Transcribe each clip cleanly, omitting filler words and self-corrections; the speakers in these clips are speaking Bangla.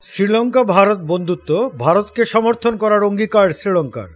শ্রীলঙ্কা ভারত বন্ধুত্ব, ভারতকে সমর্থন করার অঙ্গীকার শ্রীলঙ্কার।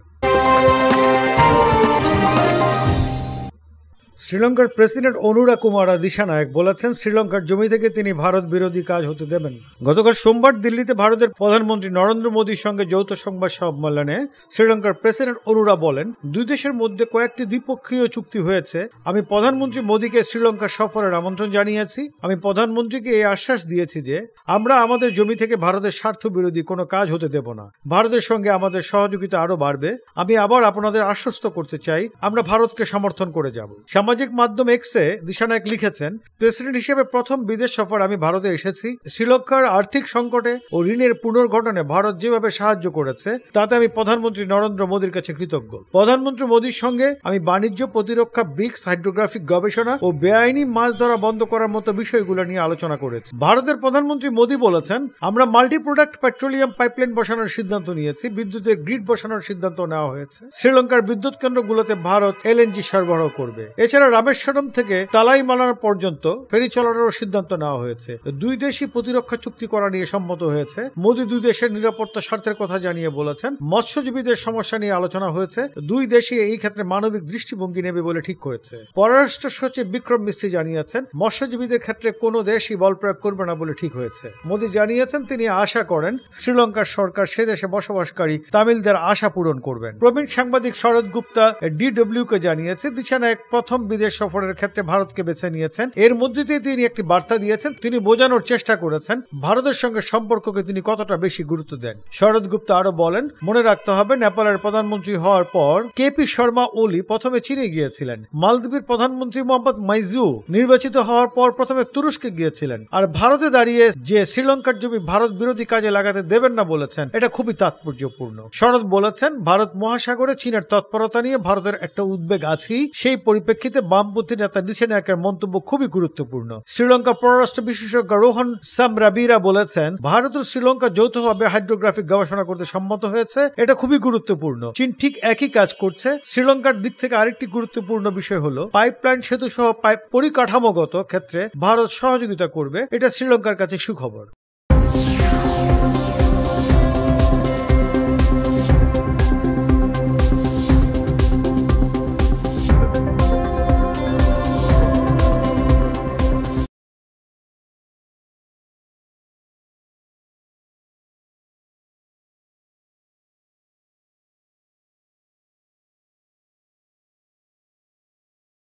শ্রীলঙ্কার প্রেসিডেন্ট অনুরা কুমারা দিশানায়েক বলেছেন শ্রীলঙ্কার জমি থেকে তিনি ভারত বিরোধী কাজ হতে দেবেন। গতকাল সোমবার দিল্লিতে ভারতের প্রধানমন্ত্রী নরেন্দ্র মোদীর সঙ্গে যৌথ সংবাদ সম্মেলনে শ্রীলঙ্কার প্রেসিডেন্ট অনুরা বলেন, দুই দেশের মধ্যে কয়েকটি দ্বিপক্ষীয় চুক্তি হয়েছে। আমি প্রধানমন্ত্রী মোদীকে শ্রীলঙ্কা সফরের আমন্ত্রণ জানিয়েছি। আমি প্রধানমন্ত্রীকে এই আশ্বাস দিয়েছি যে আমরা আমাদের জমি থেকে ভারতের স্বার্থ বিরোধী কোনো কাজ হতে দেব না। ভারতের সঙ্গে আমাদের সহযোগিতা আরও বাড়বে। আমি আবার আপনাদের আশ্বস্ত করতে চাই, আমরা ভারতকে সমর্থন করে যাব। সামাজিক মাধ্যম এক্সে দিশানায়েক লিখেছেন, প্রেসিডেন্ট হিসেবে প্রথম বিদেশ সফর আমি ভারতে এসেছি। শ্রীলঙ্কার আর্থিক সংকটে ও ঋণের পুনর্গঠনে ভারত যেভাবে সাহায্য করেছে তাতে আমি প্রধানমন্ত্রী নরেন্দ্র মোদীর কাছে কৃতজ্ঞ। প্রধানমন্ত্রী মোদীর সঙ্গে আমি বাণিজ্য, প্রতিরক্ষা, ব্রিক্স, হাইড্রোগ্রাফিক গবেষণা ও বেআইনি মাছ ধরা বন্ধ করার মতো বিষয়গুলো নিয়ে আলোচনা করেছি। ভারতের প্রধানমন্ত্রী মোদী বলেছেন, আমরা মাল্টি প্রোডাক্ট পেট্রোলিয়াম পাইপলাইন বসানোর সিদ্ধান্ত নিয়েছি। বিদ্যুতের গ্রিড বসানোর সিদ্ধান্ত নেওয়া হয়েছে। শ্রীলঙ্কার বিদ্যুৎ কেন্দ্রগুলোতে ভারত এলএনজি সরবরাহ করবে। এছাড়া রামেশ্বরম থেকে তালাইমালানা পর্যন্ত ফেরি চলানোর সিদ্ধান্ত নেওয়া হয়েছে। দুই দেশই প্রতিরক্ষা চুক্তি করা নিয়ে সম্মত হয়েছে। মোদী দুই দেশের নিরাপত্তা স্বার্থের কথা জানিয়ে বলেছেন, মৎস্যজীবীদের সমস্যা নিয়ে আলোচনা হয়েছে। দুই দেশই এই ক্ষেত্রে মানবিক দৃষ্টিভঙ্গি নেবে বলে ঠিক করেছে। পররাষ্ট্র সচিব বিক্রম মিস্ত্রি জানিয়েছেন, মৎস্যজীবীদের ক্ষেত্রে কোনো দেশই বল প্রয়োগ করবে না বলে ঠিক হয়েছে। মোদী জানিয়েছেন তিনি আশা করেন শ্রীলঙ্কার সরকার সে দেশে বসবাসকারী তামিলদের আশা পূরণ করবেন। প্রবীণ সাংবাদিক শরৎ গুপ্তা DW কে জানিয়েছে, দিশানায়েক প্রথম বিদেশ সফরের ক্ষেত্রে ভারতকে বেছে নিয়েছেন। এর মধ্যে দিয়ে তিনি একটি বার্তা দিয়েছেন। তিনি বোঝানোর চেষ্টা করেছেন ভারতের সঙ্গে সম্পর্ককে তিনি কতটা বেশি গুরুত্ব দেন। শরৎ গুপ্তা আরো বলেন, মনে রাখতে হবে নেপালের প্রধানমন্ত্রী হওয়ার পর KP শর্মা ওলি প্রথমে চীনে গিয়েছিলেন। মালদ্বীপের প্রধানমন্ত্রী মোহাম্মদ মাইজু নির্বাচিত হওয়ার পর প্রথমে তুরস্কে গিয়েছিলেন। আর ভারতে দাঁড়িয়ে যে শ্রীলঙ্কার জমি ভারত বিরোধী কাজে লাগাতে দেবেন না বলেছেন, এটা খুবই তাৎপর্যপূর্ণ। শরৎ বলেছেন, ভারত মহাসাগরে চীনের তৎপরতা নিয়ে ভারতের একটা উদ্বেগ আছেই। সেই পরিপ্রেক্ষিতে বামপন্থী নেতা দিশানায়েকের মন্তব্য খুবই গুরুত্বপূর্ণ। শ্রীলঙ্কার পররাষ্ট্র বিশেষজ্ঞ রোহন সামরাবিরা বলেছেন, ভারত ও শ্রীলঙ্কা যৌথভাবে হাইড্রোগ্রাফিক গবেষণা করতে সম্মত হয়েছে। এটা খুবই গুরুত্বপূর্ণ। চীন ঠিক একই কাজ করছে। শ্রীলঙ্কার দিক থেকে আরেকটি গুরুত্বপূর্ণ বিষয় হলো পাইপলাইন, সেতু সহ পরিকাঠামোগত ক্ষেত্রে ভারত সহযোগিতা করবে। এটা শ্রীলঙ্কার কাছে সুখবর।